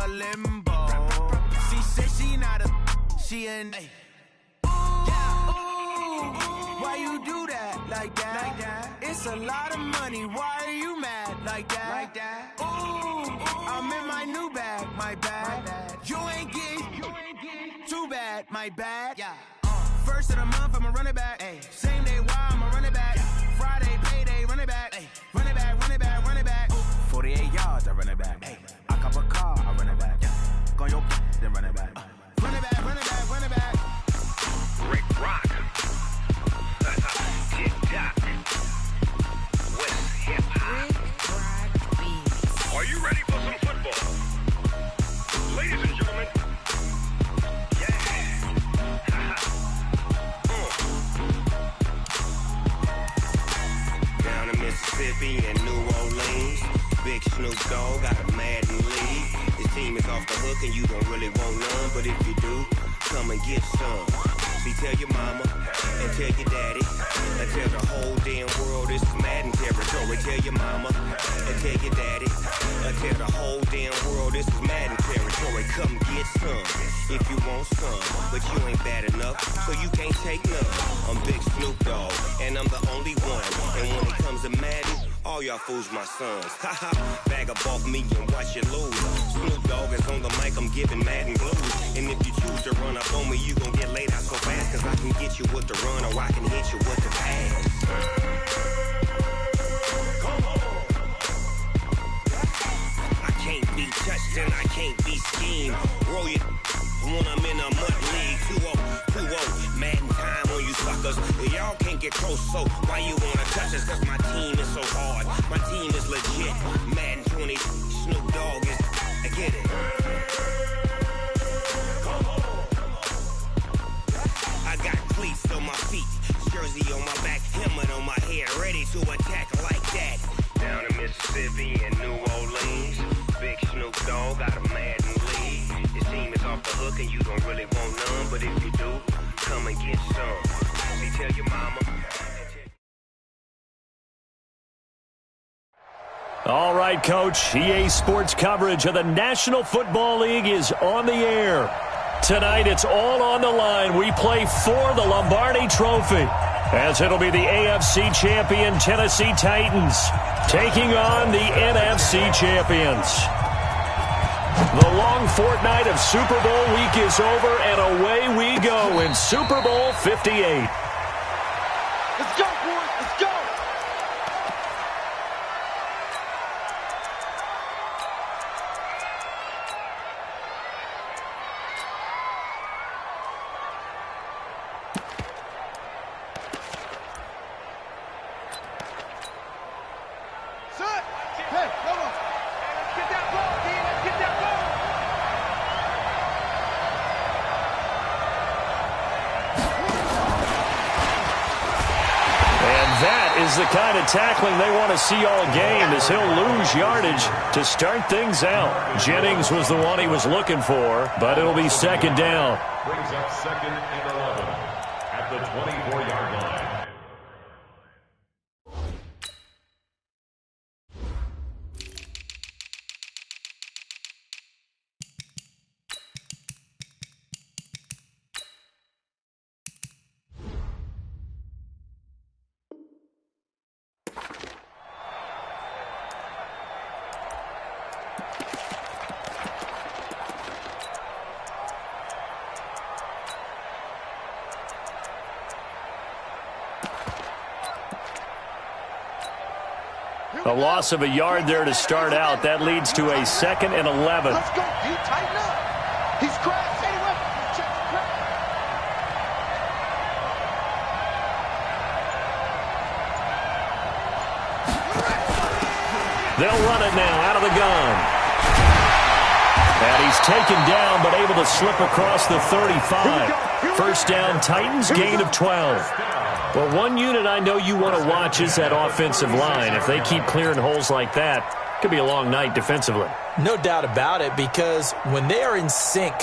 limbo. She said she not a, she an A. Why you do that like that? It's a lot of money. Why are you mad like that? Ooh, I'm in my new bag, my bad. You ain't getting too bad, my bad. First of the month, I'ma run it back. Same day, why I'ma run it back. Friday, payday, run it back. Run it back, run it back, run it back. 48 yards, I run it back. I cop a car, I run it back. Go your then run it back. Run it back, run it back, run it back. Rick Rock. TikTok. West Hip Hop. Are you ready for some football? Ladies and gentlemen. Down in Mississippi and New Orleans, Big Snoop Dogg got a Madden league. His team is off the hook and you don't really want none, but if you do, come and get some. See, tell your mama and tell your daddy and tell the whole damn world this is Madden territory. Tell your mama and tell your daddy and tell the whole damn world this is Madden territory. Come get some if you want some, but you ain't bad enough, so you can't take none. I'm Big Snoop Dogg, and I'm the only one. And when it comes to Madden, all y'all fools my sons. Haha, bag up off me and watch you lose. Snoop Dogg is on the mic, I'm giving Madden blues. And if you choose to run up on me, you gon' get laid out so fast, cause I can get you with the run or I can hit you with the pass. Come on. I can't be touched and I can't be schemed. Roll you when I'm in a mud league. 2-0, Madden time on you suckers. Y'all can't get close, so why you wanna touch us? Cause my team is so hard, my team is legit. Madden 20, Snoop Dogg is, I get it. Come on. I got cleats on my feet, jersey on my back, helmet on my head, ready to attack like that. Down in Mississippi and New Orleans, Big Snoop Dogg got a Madden league. His team is off the hook and you don't really want none, but if you do, come and get some. See, tell your mama. All right, Coach. EA Sports coverage of the National Football League is on the air. Tonight, it's all on the line. We play for the Lombardi Trophy, as it'll be the AFC champion Tennessee Titans taking on the NFC champions. The long fortnight of Super Bowl week is over, and away we go in Super Bowl 58. Let's go, boys. Let's go. Hey, come on. Let's get that ball, D. Let's get that ball. And that is the kind of tackling they want to see all game, as he'll lose yardage to start things out. Jennings was the one he was looking for, but it'll be second down. Brings up second and 11 at the 24-yard line. A loss of a yard there to start out. That leads to a second and 11. Let's go. You tighten up. He's crashed. Anyway, check the crack. They'll run it now out of the gun. And he's taken down, but able to slip across the 35. First down, Titans, gain of 12. Well, one unit I know you want to watch is that offensive line. If they keep clearing holes like that, it could be a long night defensively. No doubt about it, because when they are in sync,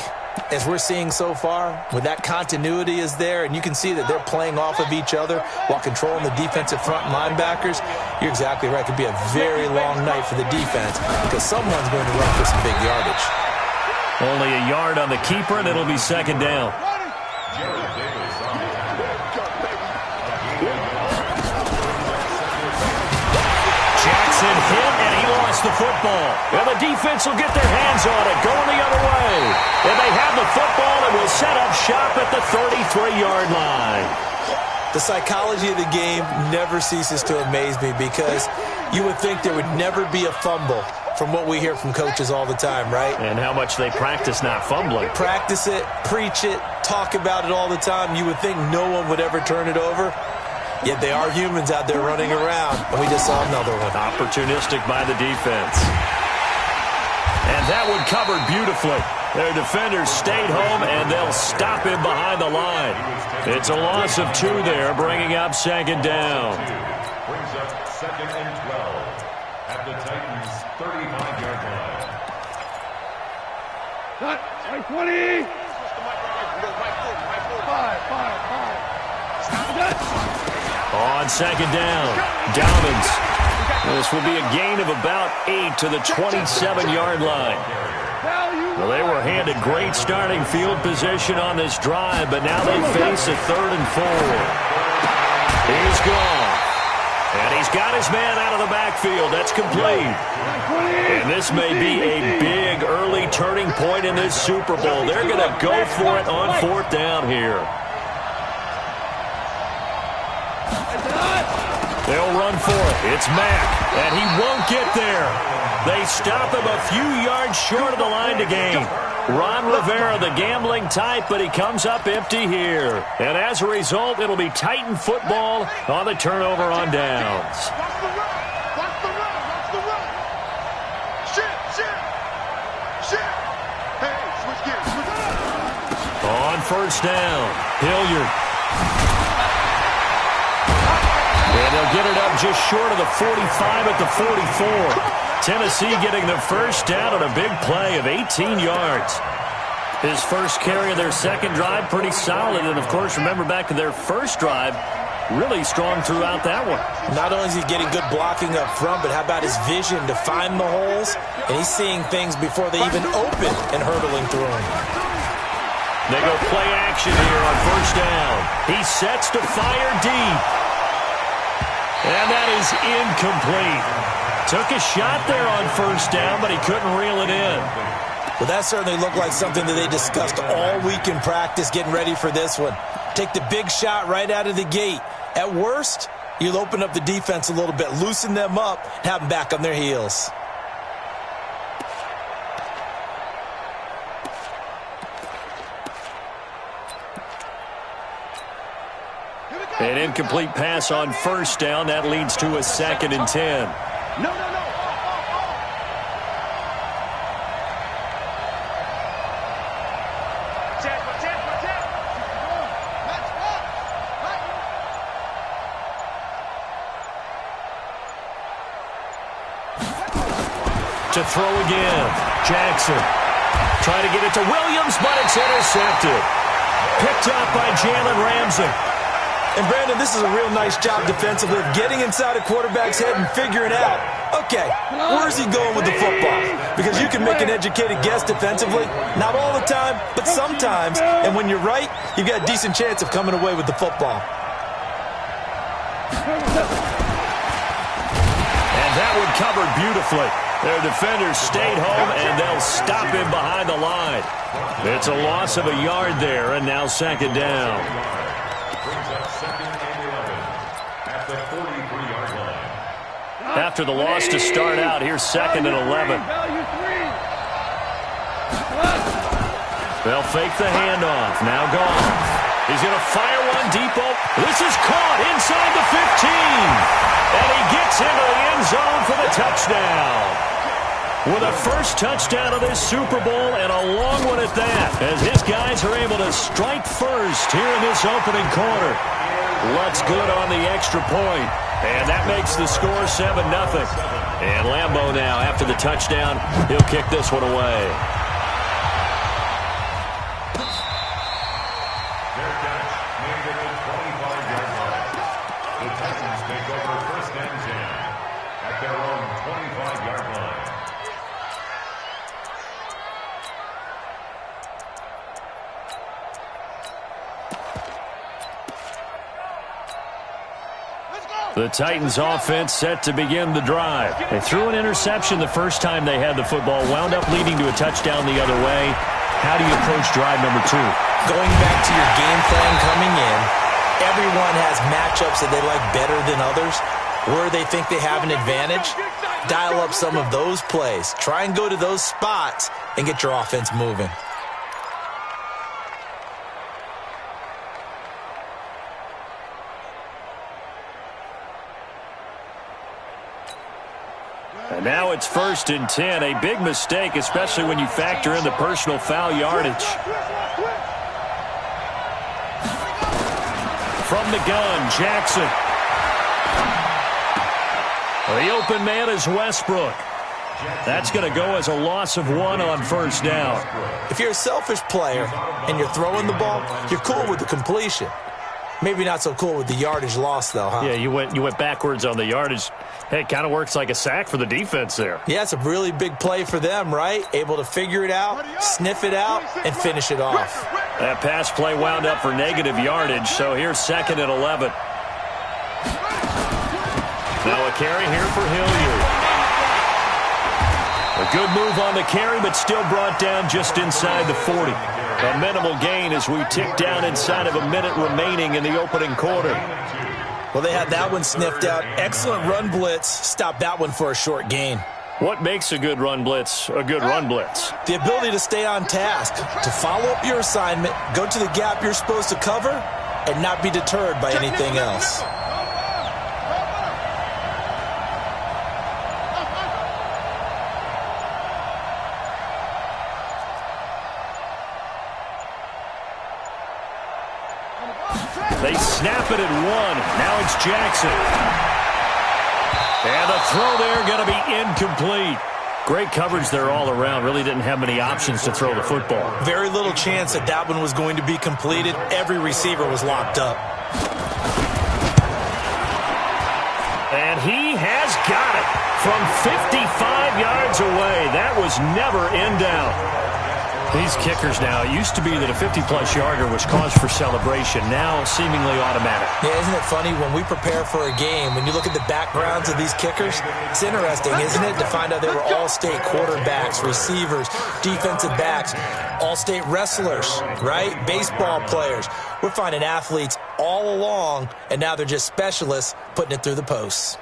as we're seeing so far, when that continuity is there, and you can see that they're playing off of each other while controlling the defensive front linebackers, you're exactly right. It could be a very long night for the defense because someone's going to run for some big yardage. Only a yard on the keeper, and it'll be second down. Jackson hit, and he lost the football. And the defense will get their hands on it, going the other way. And they have the football and will set up shop at the 33-yard line. The psychology of the game never ceases to amaze me because you would think there would never be a fumble from what we hear from coaches all the time, right? And how much they practice not fumbling. Practice it, preach it, talk about it all the time. You would think no one would ever turn it over. Yet they are humans out there running around, and we just saw another one. Opportunistic by the defense. And that one covered beautifully. Their defenders stayed home, and they'll him behind the line. It's a loss of 2 there, bringing up second down. Brings up second and 12 at the Titans' 35-yard line. 20. 5. On second down, Dobbins. This will be a gain of about 8 to the 27-yard line. Well, they were handed great starting field position on this drive, but now they face a 3rd and 4. He's gone. And he's got his man out of the backfield. That's complete. And this may be a big early turning point in this Super Bowl. They're going to go for it on 4th down here. They'll run for it. It's Mack, and he won't get there. They stop him a few yards short of the line to gain. Ron Rivera, the gambling type, but he comes up empty here. And as a result, it'll be Titan football on the turnover on downs. Watch the run. Watch the run. Watch the run. Shit. Hey, switch gears. On 1st down, Hilliard. And they'll get it up just short of the 45 at the 44. Tennessee getting the first down on a big play of 18 yards. His first carry of their second drive, pretty solid. And, of course, remember back to their first drive, really strong throughout that one. Not only is he getting good blocking up front, but how about his vision to find the holes? And he's seeing things before they even open and hurdling through them. They go play action here on 1st down. He sets to fire deep. And that is incomplete. Took a shot there on 1st down, but he couldn't reel it in. Well, that certainly looked like something that they discussed all week in practice getting ready for this one. Take the big shot right out of the gate. At worst, you'll open up the defense a little bit, loosen them up, and have them back on their heels. An incomplete pass on 1st down. That leads to a 2nd and 10. No. To throw again. Jackson. Trying to get it to Williams, but it's intercepted. Picked up by Jalen Ramsey. And, Brandon, this is a real nice job defensively of getting inside a quarterback's head and figuring out, okay, where's he going with the football? Because you can make an educated guess defensively. Not all the time, but sometimes. And when you're right, you've got a decent chance of coming away with the football. And that one covered beautifully. Their defenders stayed home, and they'll stop him behind the line. It's a loss of a yard there, and now 2nd down. After the loss to start out, here's 2nd and 11. They'll fake the handoff. Now gone. He's going to fire one deep. This is caught inside the 15. And he gets into the end zone for the touchdown. With a first touchdown of this Super Bowl, and a long one at that, as his guys are able to strike first here in this opening quarter. Lutz good on the extra point, and that makes the score 7-0. And Lambeau now, after the touchdown, he'll kick this one away. Their catch made it to the 25-yard line. The Titans take over 1st and 10 at their own 25-yard line. The Titans offense set to begin the drive. They threw an interception the first time they had the football, wound up leading to a touchdown the other way. How do you approach drive number 2? Going back to your game plan coming in, everyone has matchups that they like better than others. Where they think they have an advantage, dial up some of those plays. Try and go to those spots and get your offense moving. And now it's 1st and 10. A big mistake, especially when you factor in the personal foul yardage. From the gun, Jackson. The open man is Westbrook. That's going to go as a loss of 1 on 1st down. If you're a selfish player and you're throwing the ball, you're cool with the completion. Maybe not so cool with the yardage loss, though, huh? Yeah, you went backwards on the yardage. Hey, it kind of works like a sack for the defense there. Yeah, it's a really big play for them, right? Able to figure it out, sniff it out, and finish it off. That pass play wound up for negative yardage, so here's 2nd and 11. Now a carry here for Hilliard. A good move on the carry, but still brought down just inside the 40. A minimal gain as we tick down inside of a minute remaining in the opening quarter. Well, they had that one sniffed out. Excellent run blitz. Stopped that one for a short gain. What makes a good run blitz a good run blitz? The ability to stay on task, to follow up your assignment, go to the gap you're supposed to cover, and not be deterred by anything else. They snap it at 1. Now it's Jackson. And the throw there going to be incomplete. Great coverage there all around. Really didn't have many options to throw the football. Very little chance that that one was going to be completed. Every receiver was locked up. And he has got it from 55 yards away. That was never in doubt. These kickers now, it used to be that a 50-plus yarder was cause for celebration. Now, seemingly automatic. Yeah, isn't it funny? When we prepare for a game, when you look at the backgrounds of these kickers, it's interesting, isn't it, to find out they were all-state quarterbacks, receivers, defensive backs, all-state wrestlers, right? Baseball players. We're finding athletes all along, and now they're just specialists putting it through the posts.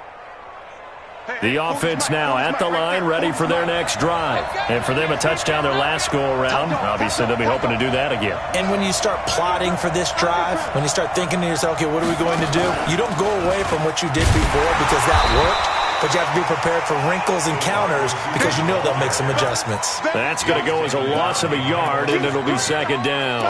The offense now at the line, ready for their next drive. And for them, a touchdown their last go-around. Obviously, they'll be hoping to do that again. And when you start plotting for this drive, when you start thinking to yourself, okay, what are we going to do? You don't go away from what you did before because that worked, but you have to be prepared for wrinkles and counters because you know they'll make some adjustments. That's going to go as a loss of a yard, and it'll be 2nd down.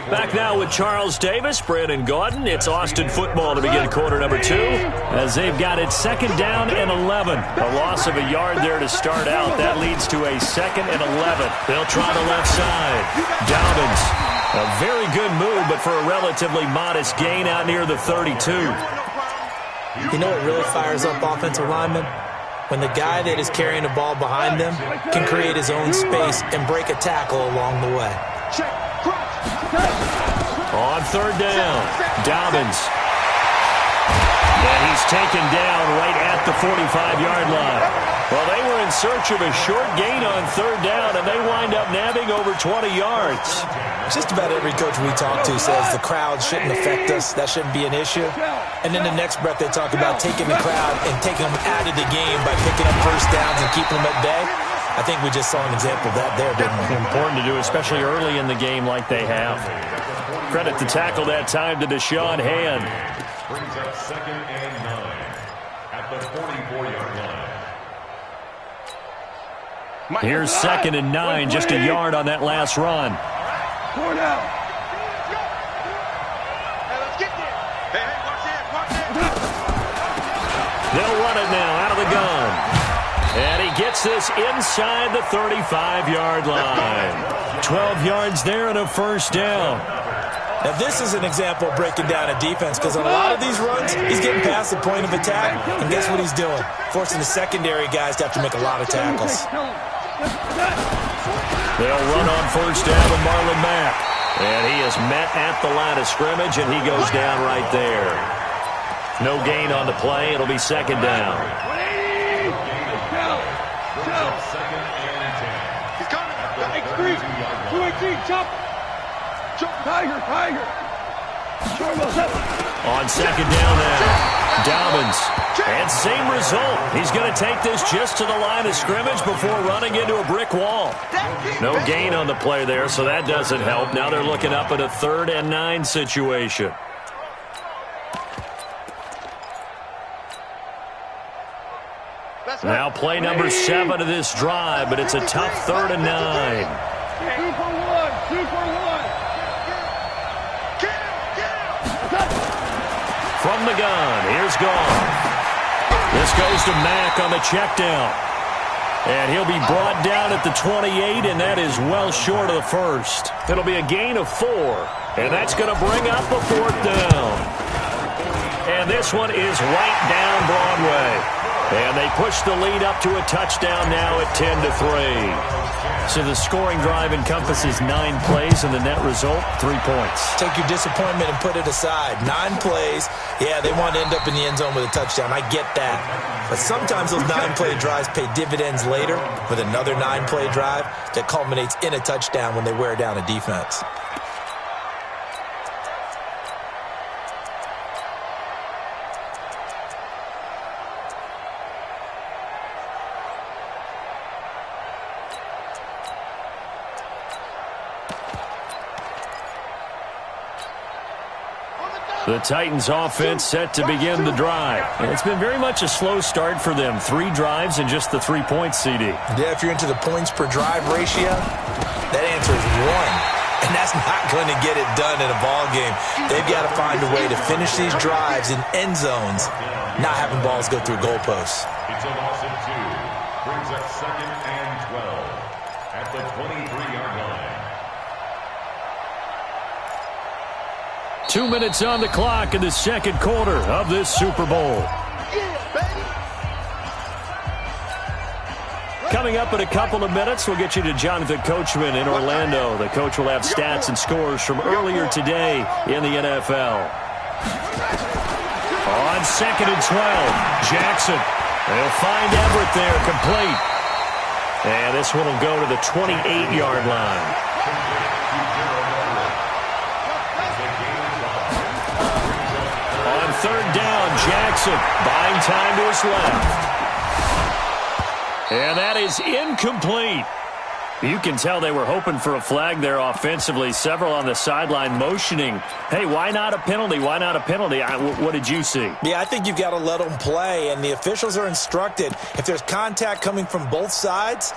Back now with Charles Davis, Brandon Gaudin. It's Austin football to begin quarter number 2 as they've got it 2nd down and 11. A loss of a yard there to start out. That leads to a 2nd and 11. They'll try the left side. Dobbins, a very good move, but for a relatively modest gain out near the 32. You know what really fires up offensive linemen? When the guy that is carrying the ball behind them can create his own space and break a tackle along the way. On 3rd down, Dobbins. And he's taken down right at the 45-yard line. Well, they were in search of a short gain on 3rd down, and they wind up nabbing over 20 yards. Just about every coach we talk to says the crowd shouldn't affect us. That shouldn't be an issue. And then the next breath they talk about taking the crowd and taking them out of the game by picking up 1st downs and keeping them at bay. I think we just saw an example of that there, didn't we? Important to do, especially early in the game like they have. Credit the tackle that time to Deshaun Hand. Brings up 2nd and 9 at the 44-yard line. Here's 2nd and 9, just a yard on that last run. They'll run it now out of the gun. And he gets this inside the 35-yard line. 12 yards there and a 1st down. Now, this is an example of breaking down a defense because on a lot of these runs, he's getting past the point of attack, and guess what he's doing? Forcing the secondary guys to have to make a lot of tackles. They'll run on 1st down with Marlon Mack. And he is met at the line of scrimmage, and he goes down right there. No gain on the play. It'll be second down. He's coming. X3. 218. Jump. Jump. Tiger. On second down now. Dobbins. And same result. He's going to take this just to the line of scrimmage before running into a brick wall. No gain on the play there, so that doesn't help. Now they're looking up at a 3rd and 9 situation. Now play number 7 of this drive, but it's a tough 3rd and 9. 2 for 1. 2 for 1. From the gun, here's Goff. This goes to Mack on the check down. And he'll be brought down at the 28, and that is well short of the first. It'll be a gain of 4, and that's going to bring up a 4th down. And this one is right down Broadway. And they push the lead up to a touchdown now at 10-3. So the scoring drive encompasses 9 plays, and the net result, 3 points. Take your disappointment and put it aside. 9 plays. Yeah, they want to end up in the end zone with a touchdown. I get that. But sometimes those 9-play drives pay dividends later with another 9-play drive that culminates in a touchdown when they wear down a defense. The Titans offense set to begin the drive. And it's been very much a slow start for them. 3 drives and just the 3 points, CD. Yeah, if you're into the points per drive ratio, that answer is 1. And that's not going to get it done in a ball game. They've got to find a way to finish these drives in end zones, not having balls go through goalposts. It's a loss of 2. Brings up 2nd and 12 at the 23-yard line. 2 minutes on the clock in the second quarter of this Super Bowl. Coming up in a couple of minutes, we'll get you to Jonathan Coachman in Orlando. The coach will have stats and scores from earlier today in the NFL. On 2nd and 12, Jackson. They'll find Everett there, complete. And this one will go to the 28-yard line. On 3rd down, Jackson buying time to his left. And that is incomplete. You can tell they were hoping for a flag there offensively. Several on the sideline motioning, hey, why not a penalty? Why not a penalty? What did you see? Yeah, I think you've got to let them play, and the officials are instructed. If there's contact coming from both sides,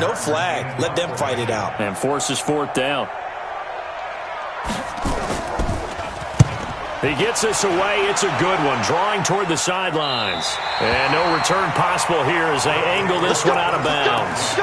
no flag. Let them fight it out. And forces 4th down. He gets this away. It's a good one. Drawing toward the sidelines. And no return possible here as they angle this one out of bounds.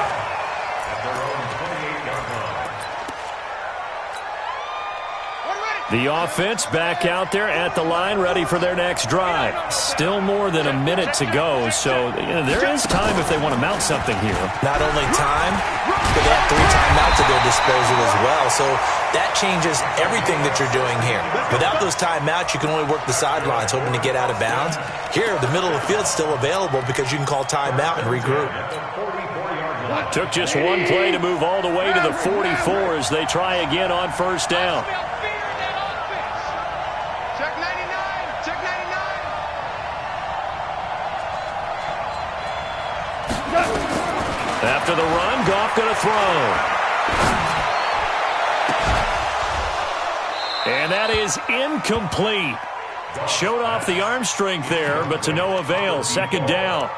The offense back out there at the line, ready for their next drive. Still more than a minute to go, so there is time if they want to mount something here. Not only time, but they have 3 timeouts at their disposal as well, so that changes everything that you're doing here. Without those timeouts, you can only work the sidelines, hoping to get out of bounds. Here, the middle of the field's still available because you can call timeout and regroup. Took just 1 play to move all the way to the 44 as they try again on 1st down. After the run, Goff going to throw. And that is incomplete. Showed off the arm strength there, but to no avail. 2nd down.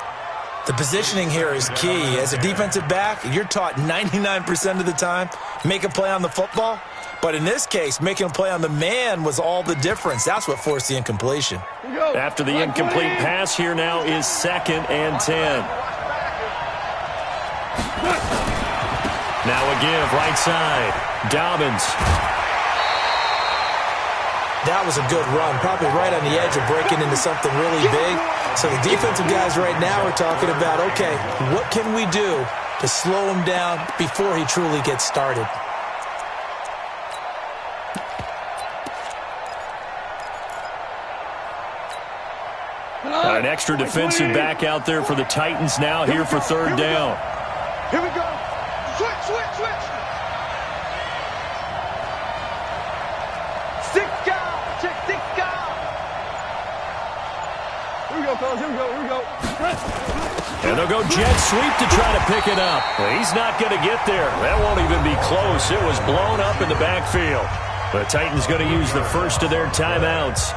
The positioning here is key. As a defensive back, you're taught 99% of the time, make a play on the football. But in this case, making a play on the man was all the difference. That's what forced the incompletion. After the incomplete pass, here now is 2nd and 10. Now a give, right side. Dobbins. That was a good run, probably right on the edge of breaking into something really big. So the defensive guys right now are talking about, okay, what can we do to slow him down before he truly gets started? Got an extra defensive back out there for the Titans now here for third down. Here we go. Switch. Stick out. Check stick out. Here we go, fellas. Here we go. And they'll go jet sweep to try to pick it up. Well, he's not going to get there. That won't even be close. It was blown up in the backfield. The Titans going to use the first of their timeouts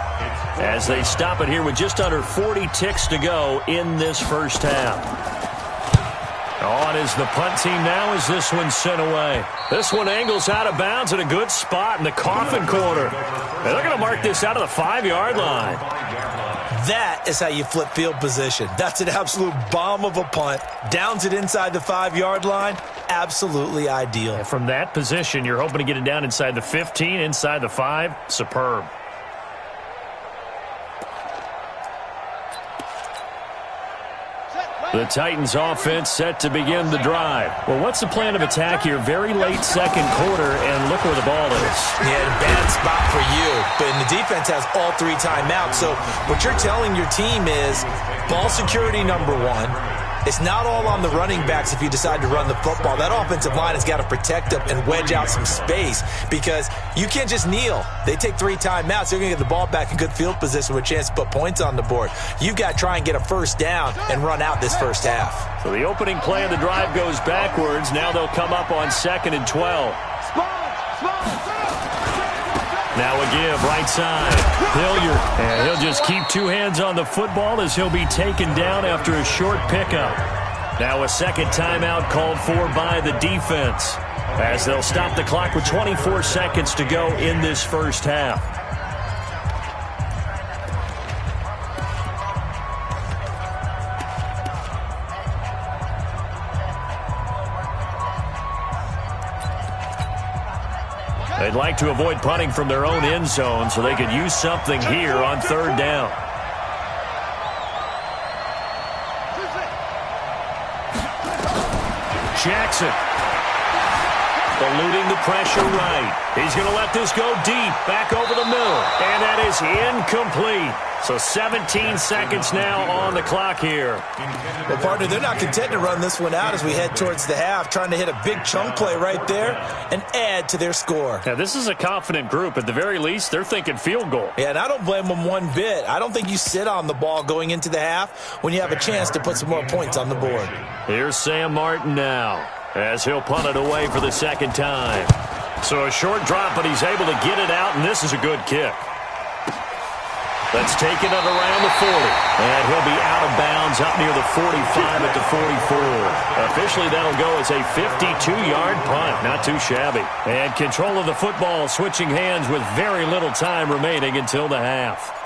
as they stop it here with just under 40 ticks to go in this first half. On is the punt team now as this one sent away. This one angles out of bounds at a good spot in the coffin corner. And they're going to mark this out of the 5-yard line. That is how you flip field position. That's an absolute bomb of a punt. Downs it inside the 5-yard line. Absolutely ideal. And from that position, you're hoping to get it down inside the 15, inside the 5. Superb. The Titans offense set to begin the drive. Well, what's the plan of attack here? Very late second quarter, and look where the ball is. Yeah, bad spot for you. But the defense has all 3 timeouts. So what you're telling your team is ball security number 1. It's not all on the running backs if you decide to run the football. That offensive line has got to protect them and wedge out some space because you can't just kneel. They take 3 timeouts. They're going to get the ball back in good field position with a chance to put points on the board. You've got to try and get a first down and run out this first half. So the opening play of the drive goes backwards. Now they'll come up on 2nd and 12. Now a give, right side. Hilliard, and he'll just keep 2 hands on the football as he'll be taken down after a short pickup. Now a second timeout called for by the defense as they'll stop the clock with 24 seconds to go in this first half. They'd like to avoid punting from their own end zone so they could use something here on third down. Jackson. Eluding the pressure right. He's going to let this go deep, back over the middle. And that is incomplete. So 17 seconds now on the clock here. Well, partner, they're not content to run this one out as we head towards the half, trying to hit a big chunk play right there and add to their score. Now, this is a confident group. At the very least, they're thinking field goal. Yeah, and I don't blame them one bit. I don't think you sit on the ball going into the half when you have a chance to put some more points on the board. Here's Sam Martin now as he'll punt it away for the second time. So a short drop, but he's able to get it out, and this is a good kick. Let's take it at around the 40. And he'll be out of bounds up near the 45 at the 44. Officially, that'll go as a 52-yard punt. Not too shabby. And control of the football switching hands with very little time remaining until the half.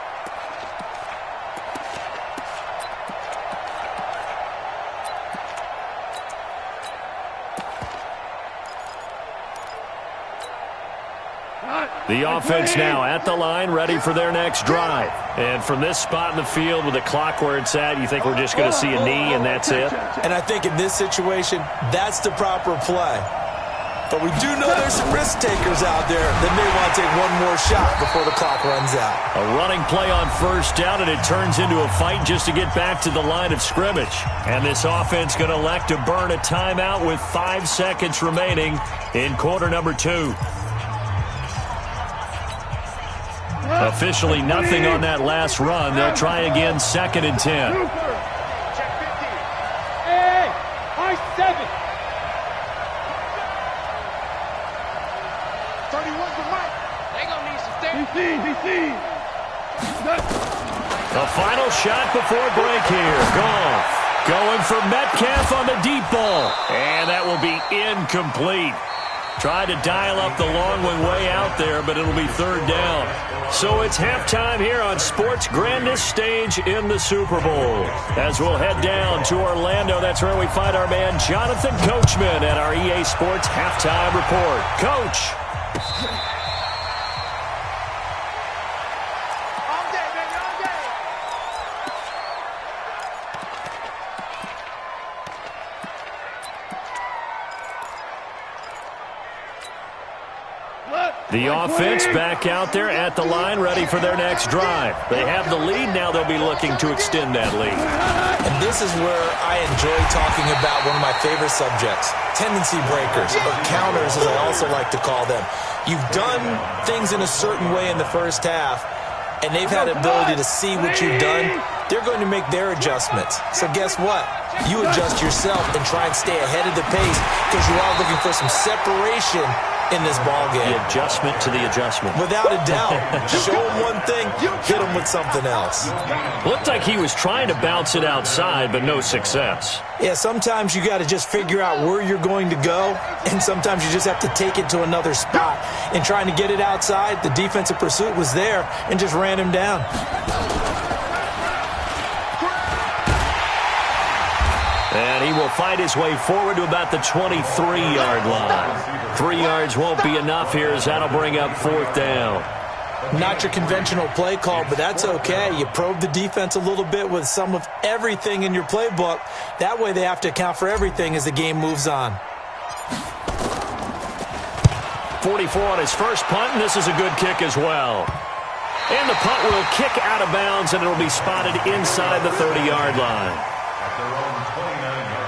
The offense now at the line, ready for their next drive. And from this spot in the field with the clock where it's at, you think we're just going to see a knee and that's it? And I think in this situation, that's the proper play. But we do know there's some risk takers out there that may want to take one more shot before the clock runs out. A running play on first down, and it turns into a fight just to get back to the line of scrimmage. And this offense going to elect to burn a timeout with 5 seconds remaining in quarter number 2. Officially nothing on that last run. They'll try again, 2nd and 10. Check 50. Hey, high 7. 31 for Mike. They gonna need some stairs. The final shot before break here. Goff going for Metcalf on the deep ball. And that will be incomplete. Tried to dial up the long one way out there, but it'll be third down. So it's halftime here on sports' grandest stage in the Super Bowl. As we'll head down to Orlando, that's where we find our man Jonathan Coachman at our EA Sports Halftime Report. Coach. All day, baby, all day. Look. The offense back out there at the line, ready for their next drive. They have the lead. Now they'll be looking to extend that lead. And this is where I enjoy talking about one of my favorite subjects, tendency breakers, or counters as I also like to call them. You've done things in a certain way in the first half, and they've had the ability to see what you've done. They're going to make their adjustments. So guess what? You adjust yourself and try and stay ahead of the pace because you are looking for some separation in this ball game. The adjustment to the adjustment. Without a doubt. Show him one thing, hit him with something else. Looked like he was trying to bounce it outside, but no success. Yeah, sometimes you got to just figure out where you're going to go, and sometimes you just have to take it to another spot. And trying to get it outside, the defensive pursuit was there and just ran him down. And he will fight his way forward to about the 23-yard line. 3 yards won't be enough here as that'll bring up 4th down. Not your conventional play call, but that's okay. You probe the defense a little bit with some of everything in your playbook. That way they have to account for everything as the game moves on. 44 on his first punt, and this is a good kick as well. And the punt will kick out of bounds, and it'll be spotted inside the 30-yard line. At their own 29-yard line.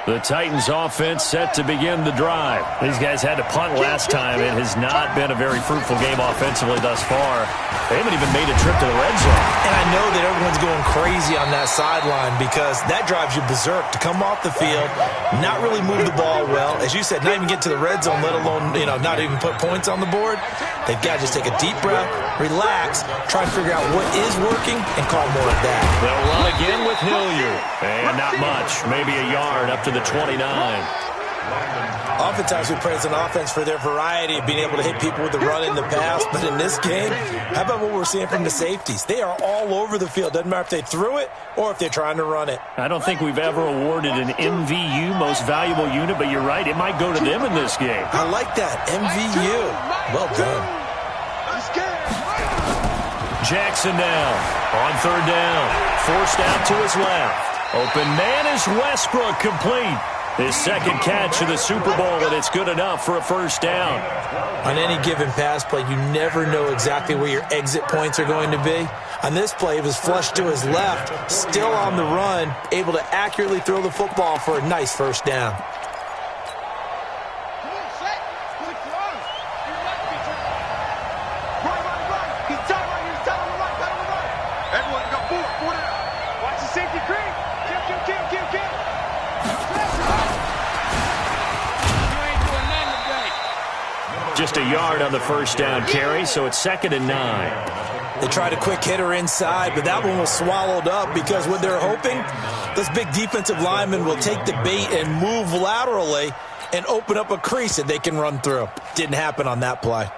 The Titans offense set to begin the drive. These guys had to punt last time. It has not been a very fruitful game offensively thus far. They haven't even made a trip to the red zone. And I know that everyone's going crazy on that sideline because that drives you berserk to come off the field, not really move the ball well. As you said, not even get to the red zone, let alone, not even put points on the board. They've got to just take a deep breath, relax, try and figure out what is working, and call more of that. They'll run again with Hilliard. And not much, maybe a yard up to the 29. Oftentimes we praise an offense for their variety of being able to hit people with the run in the pass, but in this game, how about what we're seeing from the safeties? They are all over the field. Doesn't matter if they threw it or if they're trying to run it. I don't think we've ever awarded an MVU, most valuable unit, but you're right, it might go to them in this game. I like that, MVU. Well done. Jackson now on 3rd down, forced out to his left. Open man is Westbrook, complete. His second catch of the Super Bowl, and it's good enough for a 1st down. On any given pass play, you never know exactly where your exit points are going to be. On this play, it was flushed to his left, still on the run, able to accurately throw the football for a nice 1st down. Just a yard on the 1st down carry, so it's 2nd and 9. They tried a quick hitter inside, but that one was swallowed up because what they're hoping, those big defensive linemen will take the bait and move laterally and open up a crease that they can run through. Didn't happen on that play.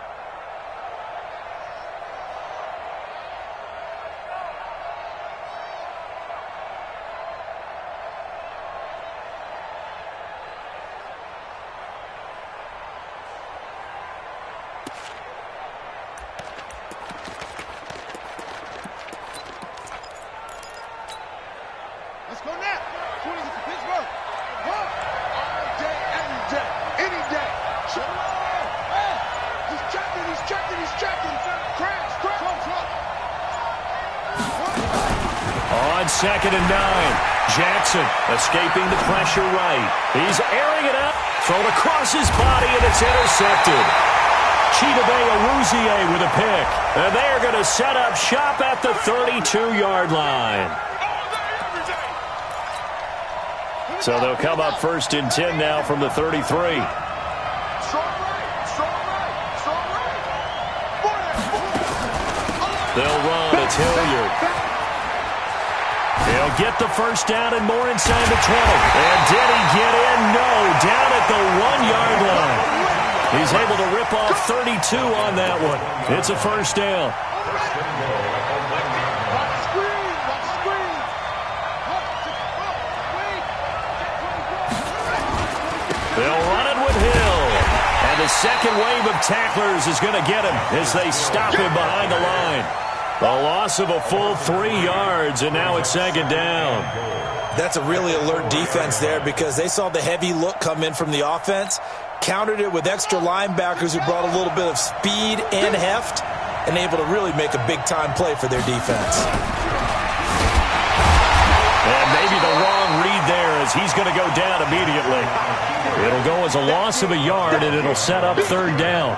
On 2nd and 9, Jackson escaping the pressure right. He's airing it out, thrown across his body, and it's intercepted. Chidobe Awuzie with a pick. And they're going to set up shop at the 32-yard line. So they'll come up 1st and 10 now from the 33. They'll run. It's Hilliard. He'll get the 1st down and more inside the 20. And did he get in? No. Down at the 1-yard line. He's able to rip off 32 on that one. It's a 1st down. They'll run it with Hill. And the second wave of tacklers is going to get him as they stop him behind the line. A loss of a full 3 yards, and now it's second down. That's a really alert defense there because they saw the heavy look come in from the offense, countered it with extra linebackers who brought a little bit of speed and heft, and able to really make a big-time play for their defense. And maybe the wrong read there as he's going to go down immediately. It'll go as a loss of a yard, and it'll set up third down.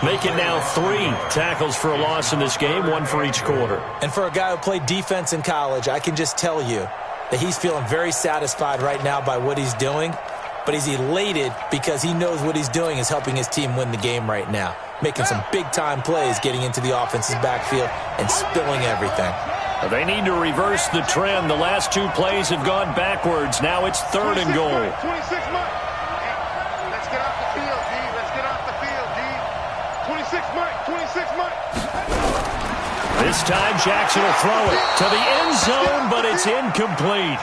Make it now 3 tackles for a loss in this game, 1 for each quarter. And for a guy who played defense in college, I can just tell you that he's feeling very satisfied right now by what he's doing, but he's elated because he knows what he's doing is helping his team win the game right now, making some big-time plays, getting into the offense's backfield and spilling everything. They need to reverse the trend. The last 2 plays have gone backwards. Now it's 3rd and goal. 26 Mike. Let's get off the field, D. Let's get off the field, D. 26 Mike. 26 Mike. This time Jackson will throw it to the end zone, but it's incomplete.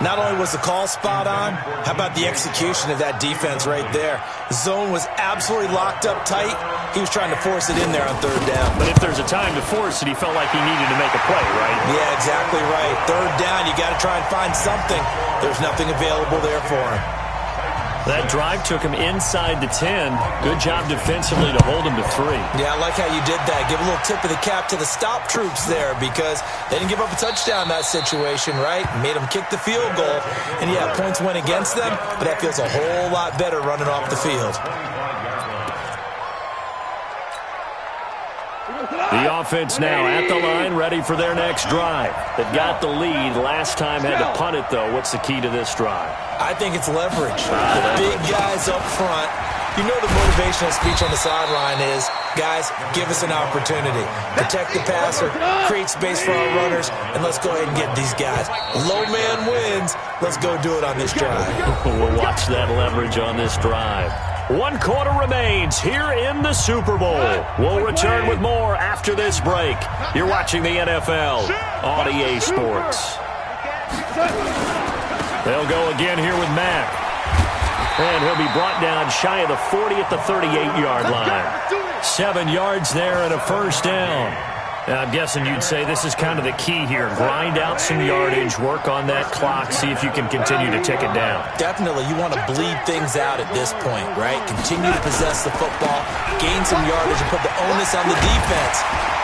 Not only was the call spot on, how about the execution of that defense right there? The zone was absolutely locked up tight. He was trying to force it in there on 3rd down. But if there's a time to force it, he felt like he needed to make a play, right? Yeah, exactly right. 3rd down, you got to try and find something. There's nothing available there for him. That drive took him inside the 10. Good job defensively to hold him to 3. Yeah, I like how you did that. Give a little tip of the cap to the stop troops there because they didn't give up a touchdown in that situation, right? Made them kick the field goal. And, yeah, points went against them, but that feels a whole lot better running off the field. The offense now at the line, ready for their next drive. They've got the lead. Last time had to punt it, though. What's the key to this drive? I think it's leverage. The big guys up front. You know the motivational speech on the sideline is, guys, give us an opportunity. Protect the passer, create space for our runners, and let's go ahead and get these guys. Low man wins. Let's go do it on this drive. We'll watch that leverage on this drive. 1 quarter remains here in the Super Bowl. We'll return with more after this break. You're watching the NFL on EA Sports. They'll go again here with Mack. And he'll be brought down shy of the 40 at the 38-yard line. 7 yards there and a first down. Now, I'm guessing you'd say this is kind of the key here. Grind out some yardage, work on that clock, see if you can continue to tick it down. Definitely. You want to bleed things out at this point, right? Continue to possess the football, gain some yardage, and put the onus on the defense.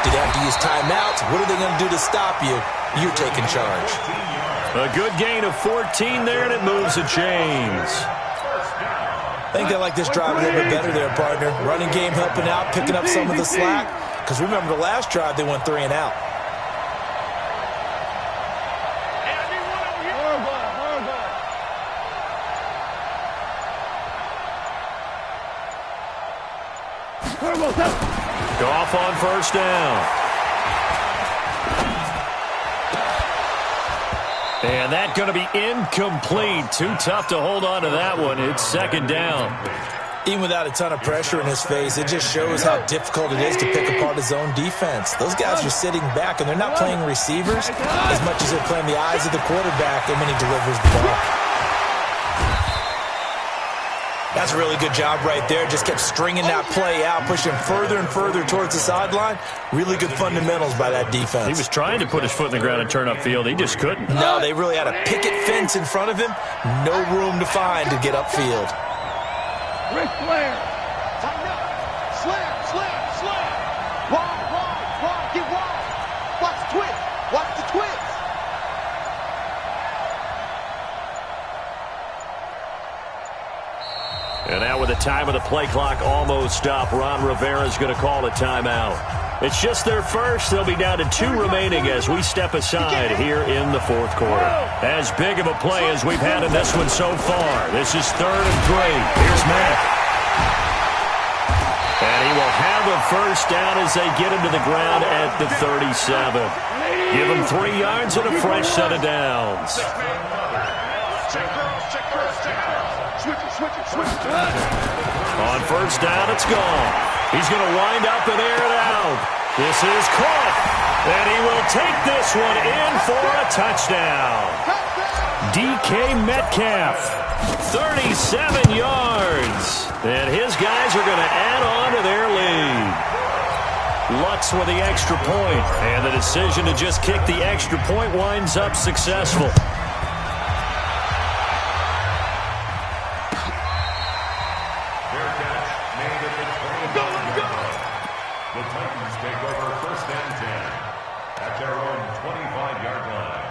Do they have to use timeouts? What are they going to do to stop you? You're taking charge. A good gain of 14 there, and it moves the chains. I think they like this drive a little bit better there, partner. Running game helping out, picking up some of the slack. Because remember, the last drive, they went 3 and out. Goff on first down. And that's going to be incomplete. Too tough to hold on to that one. It's second down. Even without a ton of pressure in his face, it just shows how difficult it is to pick apart his own defense. Those guys are sitting back, and they're not playing receivers as much as they're playing the eyes of the quarterback and when he delivers the ball. That's a really good job right there. Just kept stringing that play out, pushing further and further towards the sideline. Really good fundamentals by that defense. He was trying to put his foot in the ground and turn upfield. He just couldn't. No, they really had a picket fence in front of him. No room to find to get upfield. Ric Flair. Tighten up. Slam. Wide. Get wide. Watch the twist. Watch the twist. And now with the time of the play clock almost up, Ron Rivera's going to call a timeout. It's just their first. They'll be down to 2 remaining as we step aside here in the fourth quarter. As big of a play as we've had in this one so far. This is 3rd and 3. Here's Mack. And he will have a first down as they get him to the ground at the 37. Give him 3 yards and a fresh set of downs. On first down, it's gone. He's going to wind up and air it out. This is caught. And he will take this one in for a touchdown. DK Metcalf, 37 yards. And his guys are going to add on to their lead. Lutz with the extra point. And the decision to just kick the extra point winds up successful. Fair catch made at the 25-yard line. The Titans take over 1st and 10 at their own 25-yard line.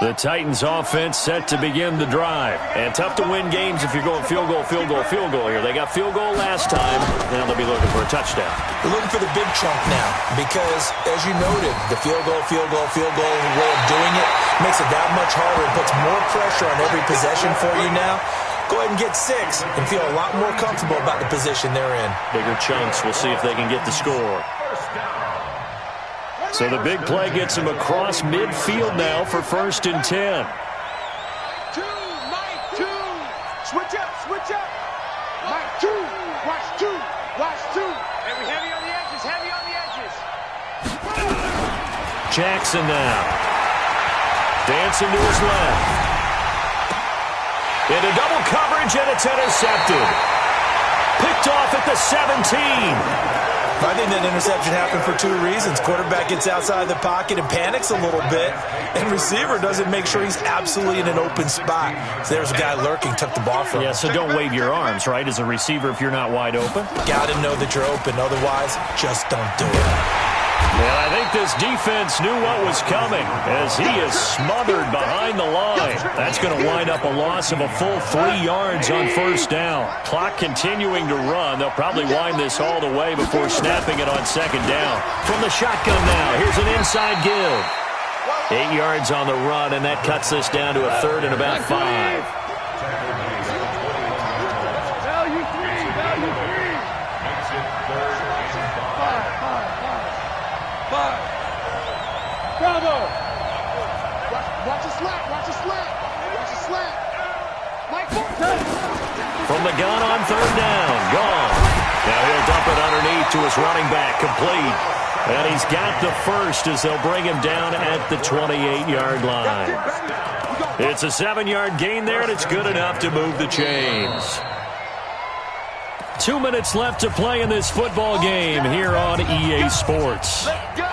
The Titans offense set to begin the drive. And tough to win games if you're going field goal here. They got field goal last time. Now they'll be looking for a touchdown. They're looking for the big chunk now because, as you noted, the field goal way of doing it makes it that much harder and puts more pressure on every possession for you now. Go ahead and get 6 and feel a lot more comfortable about the position they're in. Bigger chunks. We'll see if they can get the score. So the big play gets him across midfield now for 1st and 10. Mike 2. Switch up. Mike 2. Watch 2. And we heavy on the edges. Jackson now. Dancing to his left. Into double coverage, and it's intercepted. Picked off at the 17. I think that interception happened for 2 reasons. Quarterback gets outside the pocket and panics a little bit, and receiver doesn't make sure he's absolutely in an open spot. So there's a guy lurking, took the ball from him. Yeah, so don't wave your arms, right, as a receiver if you're not wide open. Got to know that you're open. Otherwise, just don't do it. And I think this defense knew what was coming as he is smothered behind the line. That's going to wind up a loss of a full 3 yards on 1st down. Clock continuing to run. They'll probably wind this all the way before snapping it on 2nd down. From the shotgun now, here's an inside give. 8 yards on the run, and that cuts this down to a 3rd and about 5. Value 3. Makes it 3rd and 5. Bravo. Watch a slap. Mike 4. From the gun on 3rd down, gone. Now he'll dump it underneath to his running back, complete. And he's got the 1st as they'll bring him down at the 28-yard line. It's a 7-yard gain there, and it's good enough to move the chains. 2 minutes left to play in this football game here on EA Sports. Let's go.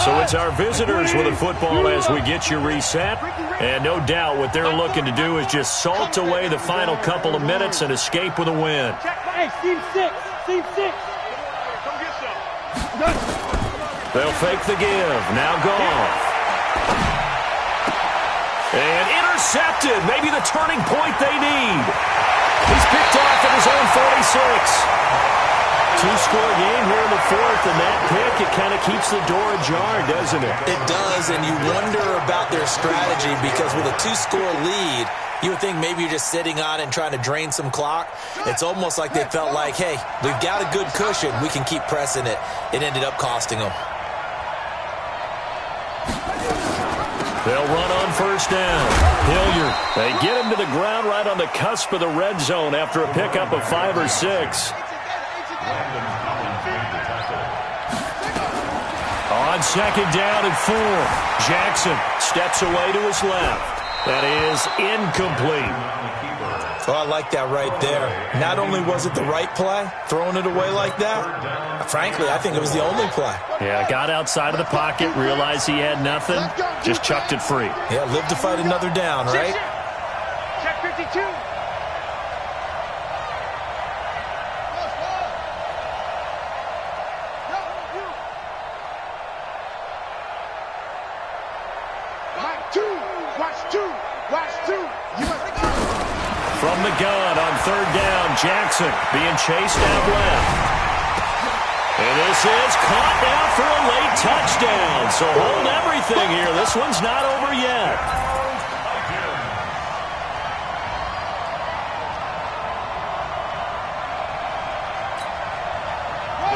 So it's our visitors with the football as we get you reset. And no doubt what they're looking to do is just salt away the final couple of minutes and escape with a win. Hey, Team 6. Come get some. They'll fake the give. Now Goff. And intercepted. Maybe the turning point they need. He's picked off at his own 46. 2-score game here in the 4th, and that pick, it kind of keeps the door ajar, doesn't it? It does, and you wonder about their strategy because with a 2-score lead, you would think maybe you're just sitting on it and trying to drain some clock. It's almost like they felt like, hey, we've got a good cushion. We can keep pressing it. It ended up costing them. They'll run on 1st down. Hilliard, they get him to the ground right on the cusp of the red zone after a pickup of 5 or 6. On 2nd down and 4, Jackson steps away to his left. That is incomplete. Oh, I like that right there. Not only was it the right play, throwing it away like that, frankly, I think it was the only play. Yeah, got outside of the pocket, realized he had nothing, just chucked it free. Yeah, live to fight another down, right? Check 52. From the gun on 3rd down, Jackson being chased out left. And this is caught now for a late touchdown. So hold everything here. This one's not over yet.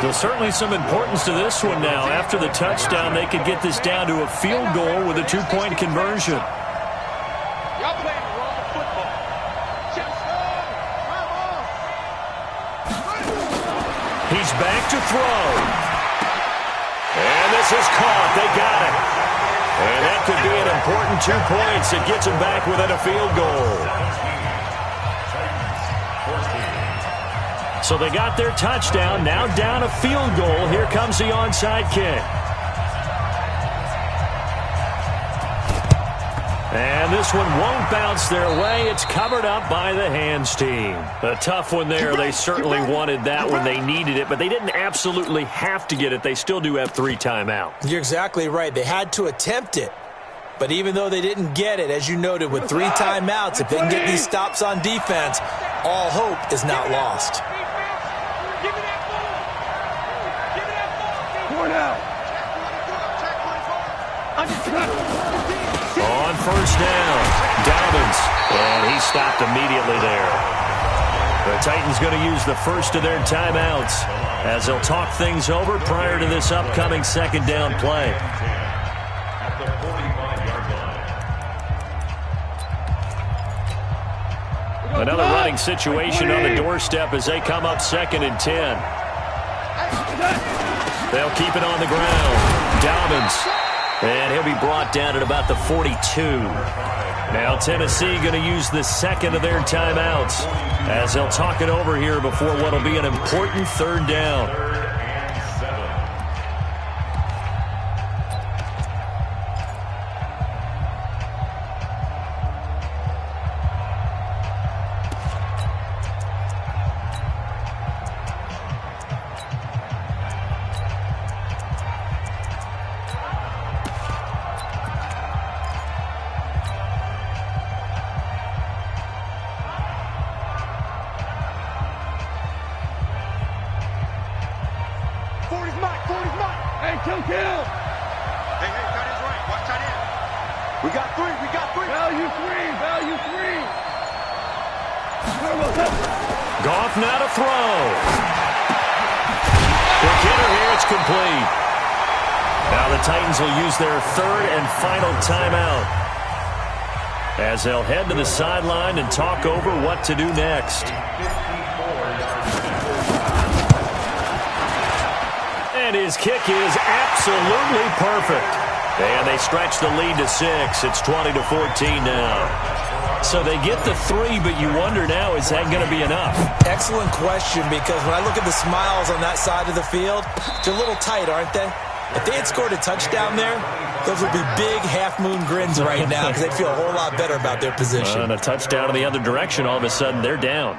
There's certainly some importance to this one now. After the touchdown, they could get this down to a field goal with a 2-point conversion. Y'all playing the wrong football. He's back to throw. And this is caught. They got it. And that could be an important 2 points. It gets him back within a field goal. So they got their touchdown. Now down a field goal. Here comes the onside kick. And this one won't bounce their way. It's covered up by the hands team. A tough one there. They certainly wanted that when they needed it, but they didn't absolutely have to get it. They still do have 3 timeouts. You're exactly right. They had to attempt it. But even though they didn't get it, as you noted, with 3 timeouts, if they can get these stops on defense, all hope is not lost. On first down, Dobbins, and he stopped immediately there. The Titans going to use the first of their timeouts as they'll talk things over prior to this upcoming second down play. At the 45-yard line. Another running situation on the doorstep as they come up 2nd and 10. They'll keep it on the ground. Dobbins. And he'll be brought down at about the 42. Now Tennessee going to use the second of their timeouts as they'll talk it over here before what will be an important 3rd down. Goff now to throw. Quick hitter here, it's complete. Now the Titans will use their 3rd and final timeout as they'll head to the sideline and talk over what to do next. And his kick is absolutely perfect. And they stretch the lead to 6. It's 20-14 now. So they get the 3, but you wonder now, is that going to be enough? Excellent question, because when I look at the smiles on that side of the field, they're a little tight, aren't they? If they had scored a touchdown there, those would be big half-moon grins right now because they'd feel a whole lot better about their position. And a touchdown in the other direction, all of a sudden they're down.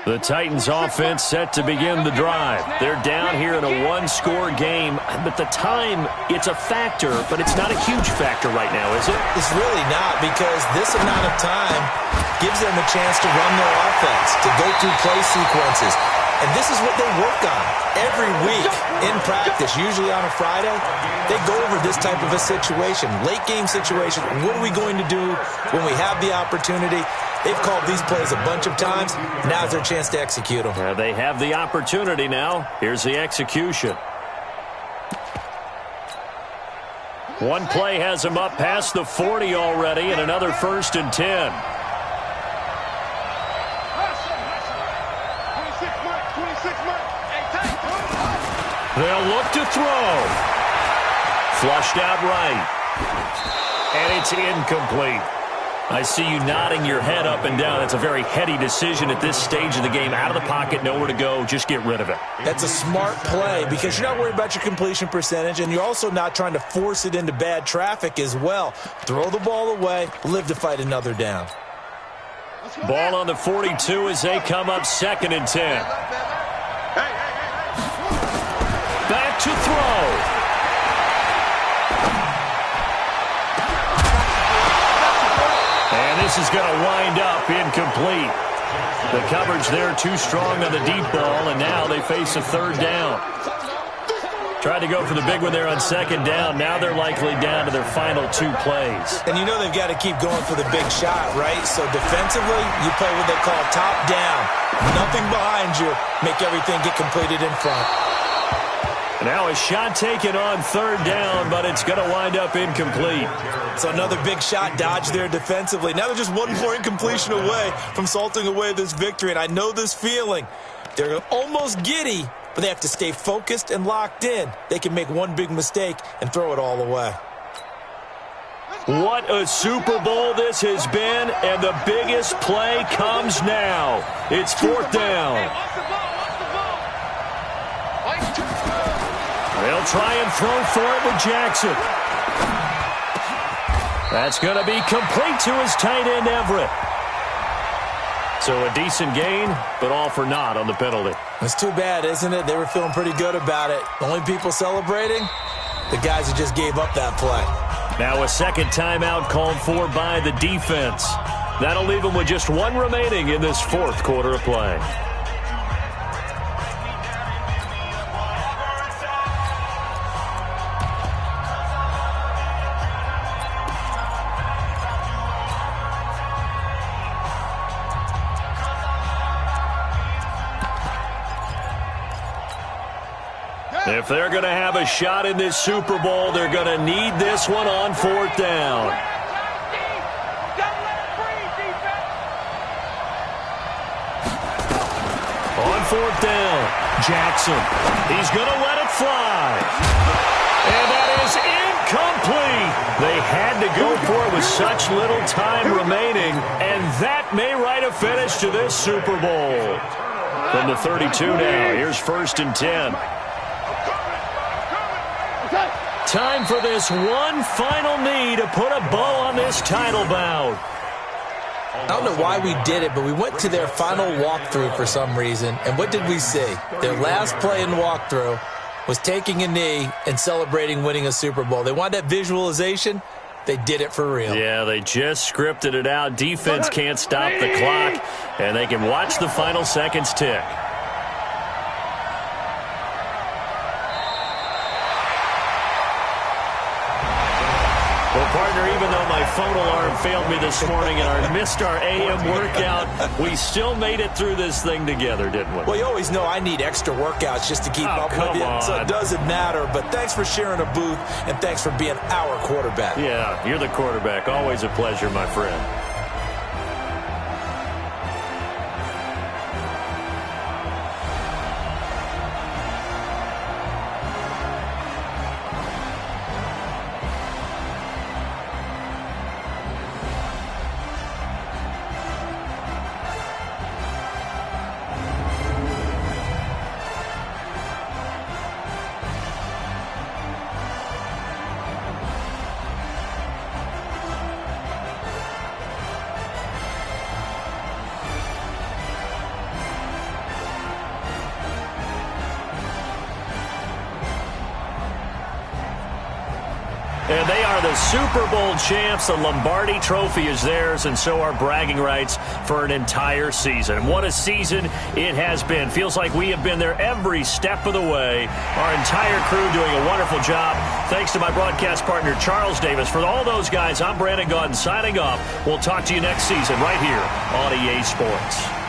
The Titans offense set to begin the drive. They're down here in a 1-score game, but the time, it's a factor, but it's not a huge factor right now, is it? It's really not, because this amount of time gives them a chance to run their offense, to go through play sequences. And this is what they work on every week in practice, usually on a Friday. They go over this type of a situation, late game situation. What are we going to do when we have the opportunity? They've called these plays a bunch of times. Now's their chance to execute them. They have the opportunity now. Here's the execution. One play has them up past the 40 already, and another 1st and 10. They'll look to throw. Flushed out right. And it's incomplete. I see you nodding your head up and down. It's a very heady decision at this stage of the game. Out of the pocket, nowhere to go. Just get rid of it. That's a smart play because you're not worried about your completion percentage, and you're also not trying to force it into bad traffic as well. Throw the ball away, live to fight another down. Ball on the 42 as they come up 2nd and 10. Back to throw. And this is going to wind up incomplete. The coverage there too strong on the deep ball, and now they face a 3rd down. Tried to go for the big one there on 2nd down. Now they're likely down to their final 2 plays. And you know they've got to keep going for the big shot, right? So defensively, you play what they call top down. Nothing behind you. Make everything get completed in front. Now a shot taken on third down, but it's going to wind up incomplete. So another big shot dodged there defensively. Now they're just one more incompletion away from salting away this victory, and I know this feeling. They're almost giddy, but they have to stay focused and locked in. They can make one big mistake and throw it all away. What a Super Bowl this has been, and the biggest play comes now. It's fourth down. They'll try and throw for it with Jackson. That's going to be complete to his tight end, Everett. So a decent gain, but all for naught on the penalty. It's too bad, isn't it? They were feeling pretty good about it. The only people celebrating, the guys who just gave up that play. Now a second timeout called for by the defense. That'll leave them with just one remaining in this fourth quarter of play. If they're going to have a shot in this Super Bowl, they're going to need this one on fourth down. On fourth down, Jackson. He's going to let it fly. And that is incomplete. They had to go for it with such little time remaining, and that may write a finish to this Super Bowl. From the 32 now, here's 1st and 10. Time for this one final knee to put a bow on this title bout. I don't know why we did it, but we went to their final walkthrough for some reason. And what did we see? Their last play in walkthrough was taking a knee and celebrating winning a Super Bowl. They wanted that visualization. They did it for real. Yeah, they just scripted it out. Defense can't stop the clock, and they can watch the final seconds tick. Well, partner, even though my phone alarm failed me this morning and I missed our AM workout, we still made it through this thing together, didn't we? Well, you always know I need extra workouts just to keep up with you, so it doesn't matter. But thanks for sharing a booth, and thanks for being our quarterback. Yeah, you're the quarterback. Always a pleasure, my friend. And they are the Super Bowl champs. The Lombardi Trophy is theirs, and so are bragging rights for an entire season. What a season it has been. Feels like we have been there every step of the way. Our entire crew doing a wonderful job. Thanks to my broadcast partner, Charles Davis. For all those guys, I'm Brandon Gaudin signing off. We'll talk to you next season right here on EA Sports.